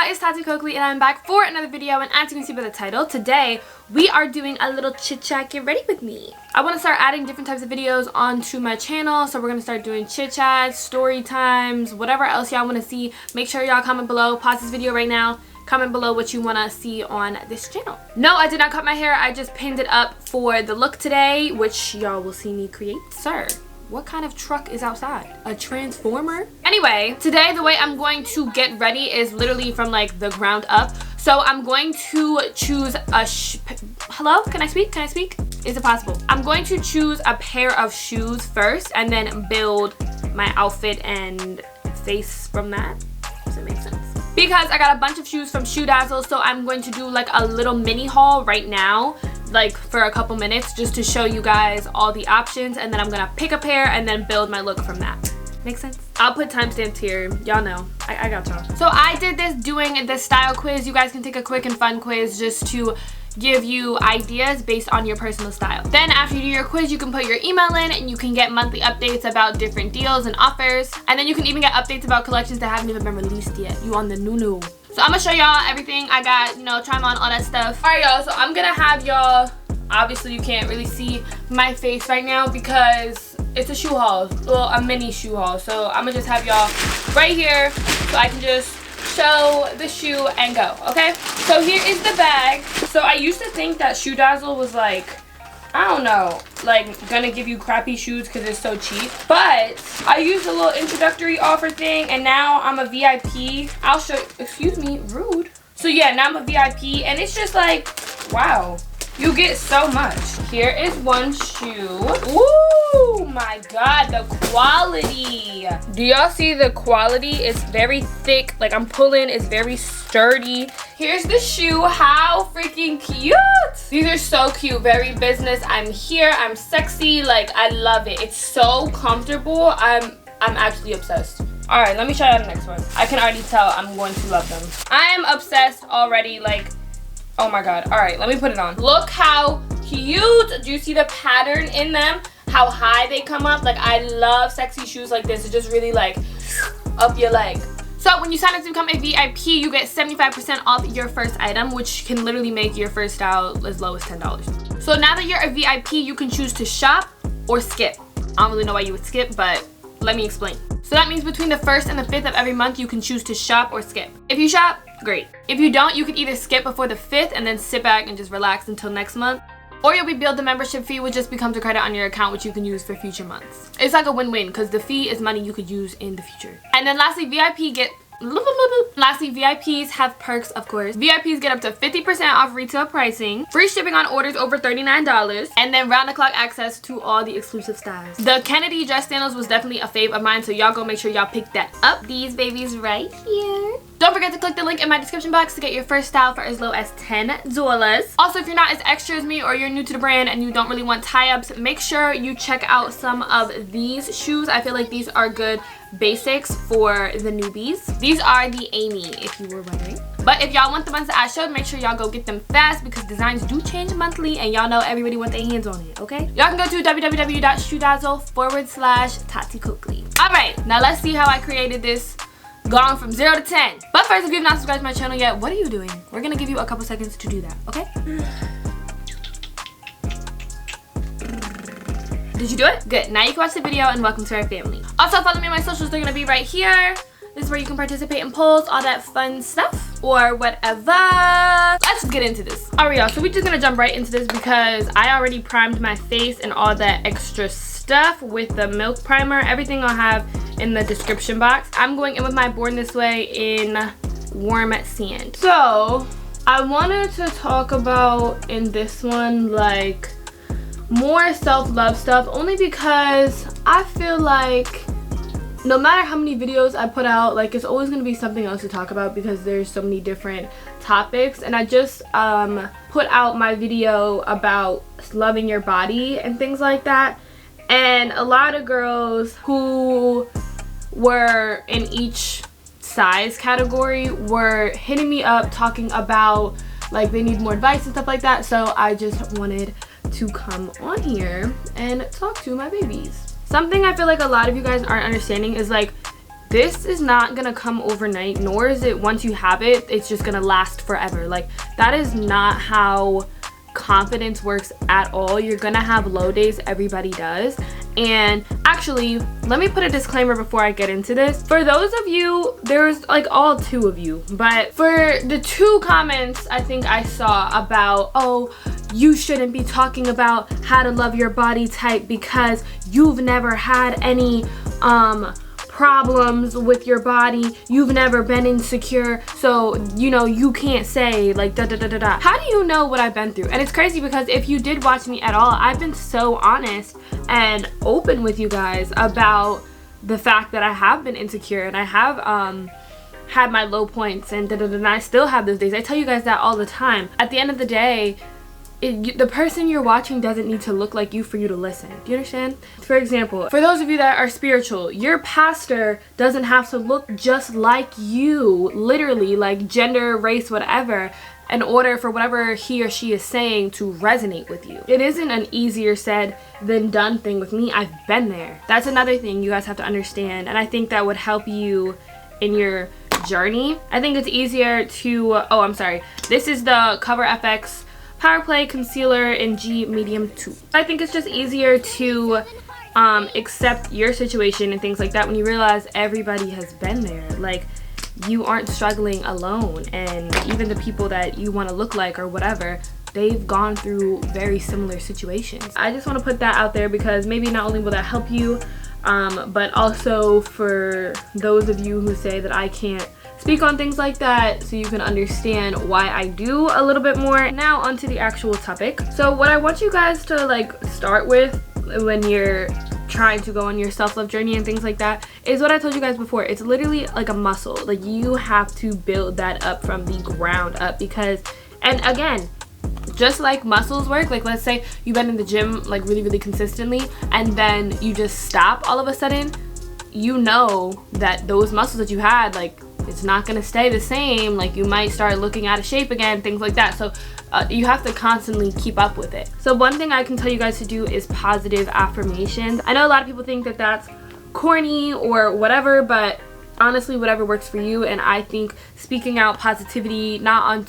y'all, it's Tati Coakley and I'm back for another video, and as you can see by the title, today we are doing a little chit chat. Get ready with me. I want to start adding different types of videos onto my channel, so we're going to start doing chit chats, story times, whatever else y'all want to see. Make sure y'all comment below, pause this video right now, comment below what you want to see on this channel. No, I did not cut my hair, I just pinned it up for the look today, which y'all will see me create. Sir, what kind of truck is outside? A transformer? Anyway, today the way I'm going to get ready is literally from like the ground up. So I'm going to choose a hello? Can I speak? Can I speak? Is it possible? I'm going to choose a pair of shoes first and then build my outfit and face from that. Does it make sense? Because I got a bunch of shoes from ShoeDazzle, so I'm going to do like a little mini haul right now, like for a couple minutes, just to show you guys all the options, and then I'm gonna pick a pair and then build my look from that. Make sense? I'll put timestamps here. Y'all know. I got y'all. So I did this doing the style quiz. You guys can take a quick and fun quiz just to give you ideas based on your personal style. Then after you do your quiz, you can put your email in and you can get monthly updates about different deals and offers. And then you can even get updates about collections that haven't even been released yet. You on the new. So I'm gonna show y'all everything I got, you know, try them on, all that stuff. All right, y'all, so I'm gonna have y'all, obviously you can't really see my face right now because it's a shoe haul, well, a mini shoe haul. So I'm gonna just have y'all right here so I can just show the shoe and go, okay? So here is the bag. So I used to think that ShoeDazzle was like, I don't know, like gonna give you crappy shoes because it's so cheap. But I used a little introductory offer thing and now I'm a VIP. I'll show, excuse me, rude. So yeah, now I'm a VIP and it's just like, wow, you get so much. Here is one shoe. Ooh, my God, the quality. Do y'all see the quality? It's very thick. Like I'm pulling, it's very sturdy. Here's the shoe. How freaking cute. These are so cute, very business. I'm here, I'm sexy. Like I love it. It's so comfortable. I'm actually obsessed. All right, let me try out the next one. I can already tell I'm going to love them. I am obsessed already. Like, oh my God. All right, let me put it on. Look how cute. Do you see the pattern in them? How high they come up? Like I love sexy shoes like this. It just really like up your leg. So when you sign up to become a VIP, you get 75% off your first item, which can literally make your first style as low as $10. So now that you're a VIP, you can choose to shop or skip. I don't really know why you would skip, but let me explain. So that means between the 1st and the 5th of every month, you can choose to shop or skip. If you shop, great. If you don't, you can either skip before the 5th and then sit back and just relax until next month. Or you'll be billed the membership fee, which just becomes a credit on your account, which you can use for future months. It's like a win-win because the fee is money you could use in the future. And then lastly, VIPs have perks, of course. VIPs get up to 50% off retail pricing, free shipping on orders over $39, and then round-the-clock access to all the exclusive styles. The Kennedy dress sandals was definitely a fave of mine, so y'all go make sure y'all pick that up. These babies right here. Don't forget to click the link in my description box to get your first style for as low as $10. Also, if you're not as extra as me or you're new to the brand and you don't really want tie-ups, make sure you check out some of these shoes. I feel like these are good basics for the newbies. These are the Aimee, if you were wondering. But if y'all want the ones that I showed, make sure y'all go get them fast because designs do change monthly and y'all know everybody want their hands on it, okay? Y'all can go to www.ShoeDazzle/Tati Coakley. All right, now let's see how I created this. Gone from 0 to 10. But first, if you have not subscribed to my channel yet, what are you doing? We're gonna give you a couple seconds to do that, okay? Did you do it? Good. Now you can watch the video and welcome to our family. Also, follow me on my socials. They're gonna be right here. This is where you can participate in polls, all that fun stuff, or whatever. Let's just get into this. All right, y'all. So we're just gonna jump right into this because I already primed my face and all that extra stuff with the milk primer. Everything I'll have in the description box. I'm going in with my Born This Way in warm sand. So I wanted to talk about in this one like more self-love stuff, only because I feel like no matter how many videos I put out, like it's always gonna be something else to talk about because there's so many different topics. And I just put out my video about loving your body and things like that, and a lot of girls who were in each size category were hitting me up talking about like they need more advice and stuff like that. So I just wanted to come on here and talk to my babies. Something I feel like a lot of you guys aren't understanding is like this is not gonna come overnight, nor is it once you have it, it's just gonna last forever. Like, that is not how confidence works at all. You're gonna have low days, everybody does. And actually, let me put a disclaimer before I get into this. For those of you, there's like all 2 of you, but for the 2 comments I think I saw about, oh, you shouldn't be talking about how to love your body type because you've never had any problems with your body, you've never been insecure, so you know you can't say like da da da da da. How do you know what I've been through? And it's crazy because if you did watch me at all, I've been so honest and open with you guys about the fact that I have been insecure and I have had my low points and da da da, and I still have those days. I tell you guys that all the time. At the end of the day, the person you're watching doesn't need to look like you for you to listen. Do you understand? For example, for those of you that are spiritual, your pastor doesn't have to look just like you, literally, like gender, race, whatever, in order for whatever he or she is saying to resonate with you. It isn't an easier said than done thing with me. I've been there. That's another thing you guys have to understand, and I think that would help you in your journey. I think it's easier to, oh, I'm sorry. This is the Cover FX Power Play Concealer in G Medium 2. I think it's just easier to accept your situation and things like that when you realize everybody has been there. Like, you aren't struggling alone, and even the people that you want to look like or whatever, they've gone through very similar situations. I just want to put that out there because maybe not only will that help you, but also for those of you who say that I can't speak on things like that, so you can understand why I do a little bit more. Now onto the actual topic. So what I want you guys to like start with when you're trying to go on your self-love journey and things like that is what I told you guys before. It's literally like a muscle. Like, you have to build that up from the ground up, because, and again, just like muscles work, like let's say you've been in the gym like really consistently and then you just stop all of a sudden, you know that those muscles that you had, like, it's not gonna stay the same. Like, you might start looking out of shape again, things like that. So you have to constantly keep up with it. So one thing I can tell you guys to do is positive affirmations. I know a lot of people think that that's corny or whatever, but honestly, whatever works for you. And I think speaking out positivity not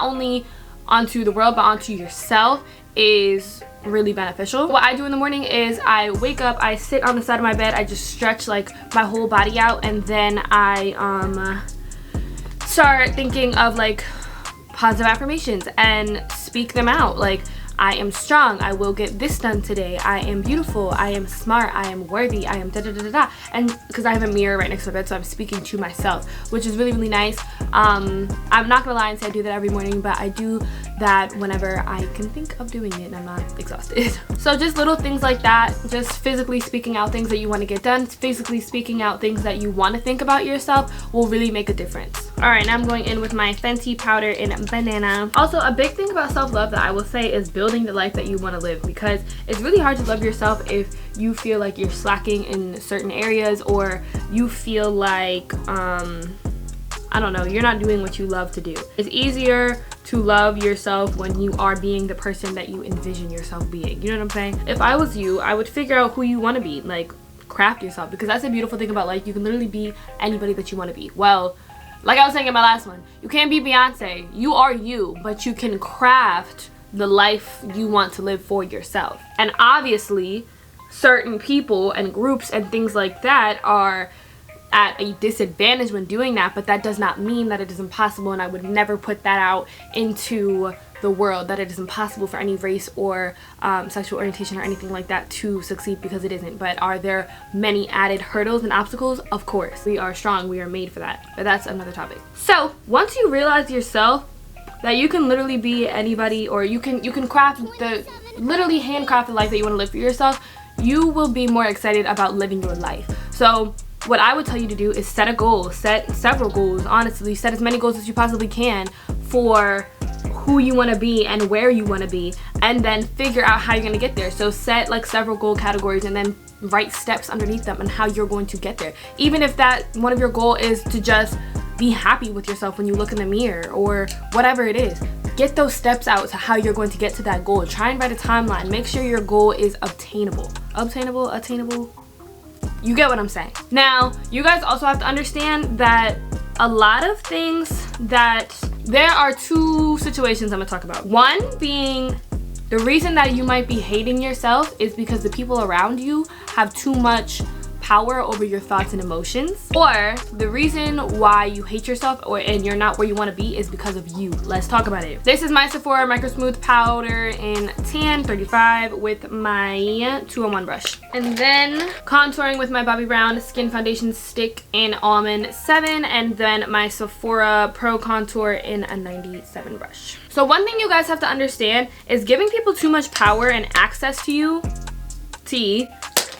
only onto the world but onto yourself is really beneficial. What I do in the morning is I wake up, I sit on the side of my bed, I just stretch like my whole body out, and then I start thinking of like positive affirmations and speak them out. Like, I am strong, I will get this done today, I am beautiful, I am smart, I am worthy, I am da da da da da. And because I have a mirror right next to my bed, so I'm speaking to myself, which is really nice. I'm not gonna lie and say I do that every morning, but I do that whenever I can think of doing it and I'm not exhausted. So just little things like that, just physically speaking out things that you want to get done, physically speaking out things that you want to think about yourself will really make a difference. Alright, now I'm going in with my Fenty powder in Banana. Also, a big thing about self-love that I will say is building the life that you want to live, because it's really hard to love yourself if you feel like you're slacking in certain areas, or you feel like I don't know, you're not doing what you love to do. It's easier to love yourself when you are being the person that you envision yourself being. You know what I'm saying? If I was you, I would figure out who you want to be. Like, craft yourself, because that's a beautiful thing about life. You can literally be anybody that you want to be. Well, like I was saying in my last one, you can't be Beyonce. You are you, but you can craft the life you want to live for yourself. And obviously, certain people and groups and things like that are at a disadvantage when doing that, but that does not mean that it is impossible, and I would never put that out into the world, that it is impossible for any race or sexual orientation or anything like that to succeed, because it isn't. But are there many added hurdles and obstacles? Of course. We are strong, we are made for that, but that's another topic. So once you realize yourself that you can literally be anybody, or you can craft the literally handcraft the life that you want to live for yourself, you will be more excited about living your life. So what I would tell you to do is set a goal, set several goals, honestly, set as many goals as you possibly can for who you want to be and where you want to be, and then figure out how you're going to get there. So set like several goal categories and then write steps underneath them and how you're going to get there. Even if that one of your goal is to just be happy with yourself when you look in the mirror or whatever it is, get those steps out to how you're going to get to that goal. Try and write a timeline. Make sure your goal is attainable. Attainable. You get what I'm saying. Now, you guys also have to understand that a lot of things that there are two situations I'm gonna talk about. One being the reason that you might be hating yourself is because the people around you have too much power over your thoughts and emotions, or the reason why you hate yourself and you're not where you want to be is because of you. Let's talk about it. This is my Sephora Micro Smooth Powder in Tan 35 with my 2-in-1 brush, and then contouring with my Bobbi Brown Skin Foundation Stick in Almond 7, and then my Sephora Pro Contour in a 97 brush. So one thing you guys have to understand is giving people too much power and access to you,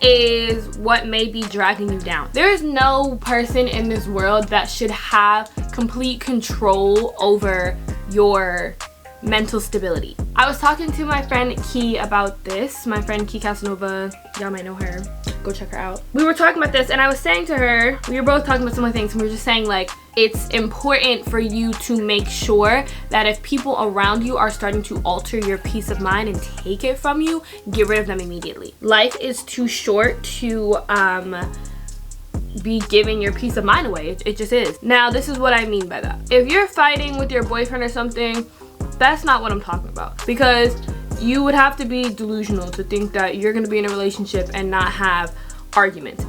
is what may be dragging you down. There is no person in this world that should have complete control over your mental stability. I was talking to my friend Key about this. My friend Key Casanova, y'all might know her. Go check her out. We were talking about this and I was saying to her, we were both talking about similar things, and we were just saying like, it's important for you to make sure that if people around you are starting to alter your peace of mind and take it from you, get rid of them immediately. Life is too short to be giving your peace of mind away. It just is. Now, this is what I mean by that. If you're fighting with your boyfriend or something, that's not what I'm talking about, because you would have to be delusional to think that you're gonna be in a relationship and not have arguments.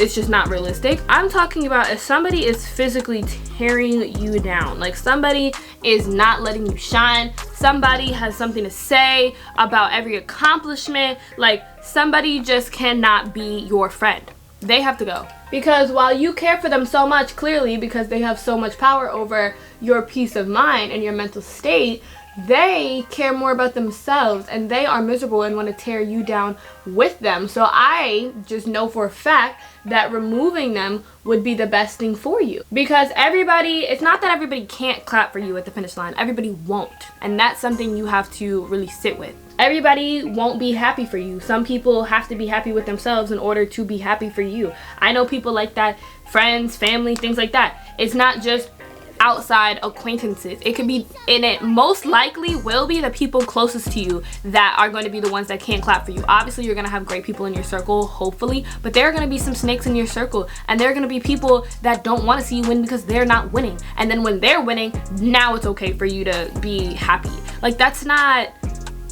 It's just not realistic. I'm talking about if somebody is physically tearing you down, like somebody is not letting you shine, somebody has something to say about every accomplishment, like somebody just cannot be your friend. They have to go. Because while you care for them so much, clearly because they have so much power over your peace of mind and your mental state, they care more about themselves and they are miserable and want to tear you down with them. So I just know for a fact that removing them would be the best thing for you, because everybody, it's not that everybody can't clap for you at the finish line, everybody won't, and that's something you have to really sit with. Everybody won't be happy for you. Some people have to be happy with themselves in order to be happy for you. I know people like that, friends, family, things like that. It's not just outside acquaintances. It could be, and it most likely will be, the people closest to you that are going to be the ones that can't clap for you. Obviously, you're going to have great people in your circle, hopefully, but there are going to be some snakes in your circle, and there are going to be people that don't want to see you win because they're not winning. And then when they're winning, now it's okay for you to be happy. Like, that's not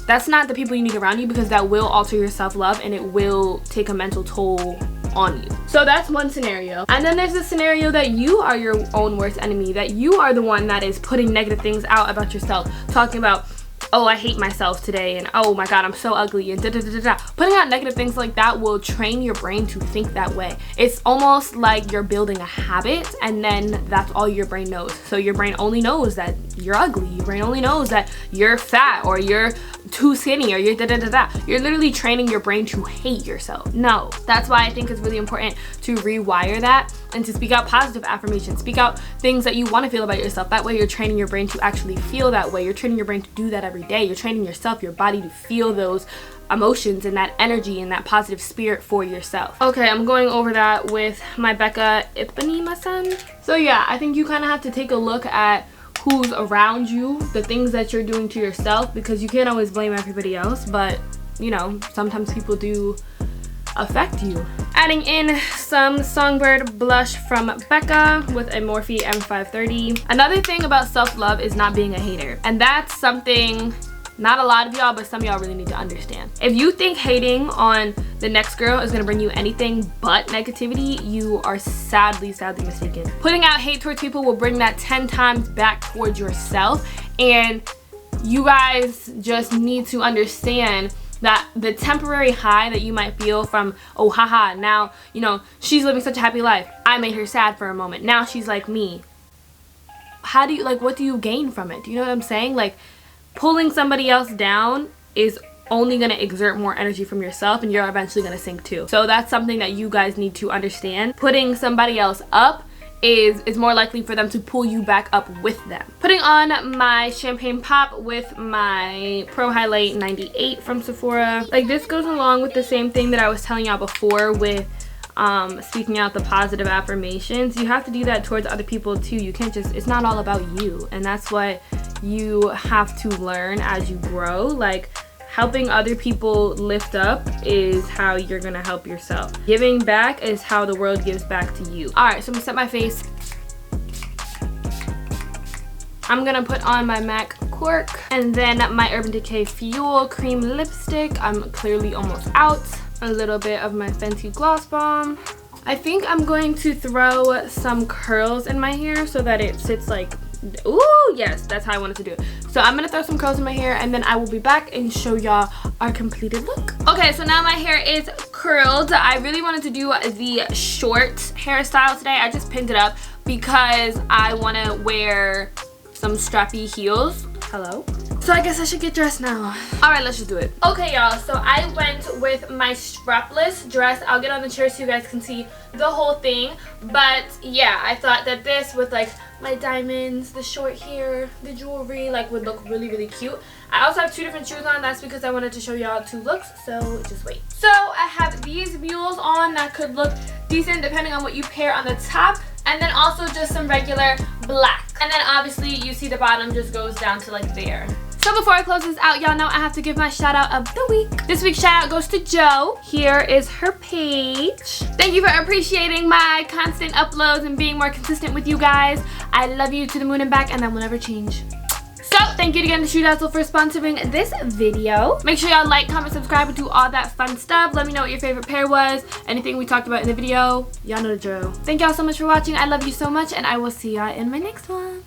the people you need around you, because that will alter your self-love and it will take a mental toll on you. So that's one scenario. And then there's the scenario that you are your own worst enemy, that you are the one that is putting negative things out about yourself, talking about, oh, I hate myself today, and oh my god, I'm so ugly, and da-da-da-da-da. Putting out negative things like that will train your brain to think that way. It's almost like you're building a habit, and then that's all your brain knows. So your brain only knows that you're ugly, your brain only knows that you're fat, or you're too skinny, or you're da-da-da-da. You're literally training your brain to hate yourself. No, that's why I think it's really important to rewire that and to speak out positive affirmations. Speak out things that you want to feel about yourself. That way you're training your brain to actually feel that way. You're training your brain to do that every day. You're training yourself, your body, to feel those emotions and that energy and that positive spirit for yourself. Okay, I'm going over that with my Becca Ipanema-san. So yeah, I think you kind of have to take a look at who's around you, the things that you're doing to yourself, because you can't always blame everybody else, but you know, sometimes people do affect you. Adding in some Songbird blush from Becca with a Morphe M530. Another thing about self-love is not being a hater, and that's something not a lot of y'all, but some of y'all really need to understand. If you think hating on the next girl is gonna bring you anything but negativity, you are sadly mistaken. Putting out hate towards people will bring that 10 times back towards yourself, and you guys just need to understand that the temporary high that you might feel from, oh haha, now, you know, she's living such a happy life, I made her sad for a moment, now she's like me. How do you, like, what do you gain from it? Do you know what I'm saying? Like, pulling somebody else down is only going to exert more energy from yourself, and you're eventually going to sink too. So that's something that you guys need to understand. Putting somebody else up is more likely for them to pull you back up with them. Putting on my Champagne Pop with my Pro Highlight 98 from Sephora. Like, this goes along with the same thing that I was telling y'all before with speaking out the positive affirmations. You have to do that towards other people too. You can't just, it's not all about you, and that's what you have to learn as you grow. Like, helping other people lift up is how you're gonna help yourself. Giving back is how the world gives back to you. All right, so I'm gonna set my face. I'm gonna put on my MAC cork and then my Urban Decay Fuel cream lipstick. I'm clearly almost out. A little bit of my Fenty Gloss Bomb. I think I'm going to throw some curls in my hair so that it sits like, ooh, yes, that's how I wanted to do it. So I'm gonna throw some curls in my hair and then I will be back and show y'all our completed look. Okay, so now my hair is curled. I really wanted to do the short hairstyle today. I just pinned it up because I wanna wear some strappy heels. Hello? So I guess I should get dressed now. All right, let's just do it. Okay, y'all, so I went with my strapless dress. I'll get on the chair so you guys can see the whole thing. But yeah, I thought that this with like my diamonds, the short hair, the jewelry, like would look really, really cute. I also have two different shoes on. That's because I wanted to show y'all two looks, so just wait. So I have these mules on that could look decent depending on what you pair on the top. And then also just some regular black. And then obviously you see the bottom just goes down to like there. So before I close this out, y'all know I have to give my shout out of the week. This week's shout out goes to Jo. Here is her page. Thank you for appreciating my constant uploads and being more consistent with you guys. I love you to the moon and back, and that will never change. So thank you again to ShoeDazzle for sponsoring this video. Make sure y'all like, comment, subscribe, and do all that fun stuff. Let me know what your favorite pair was. Anything we talked about in the video. Y'all know the drill. Thank y'all so much for watching. I love you so much, and I will see y'all in my next one.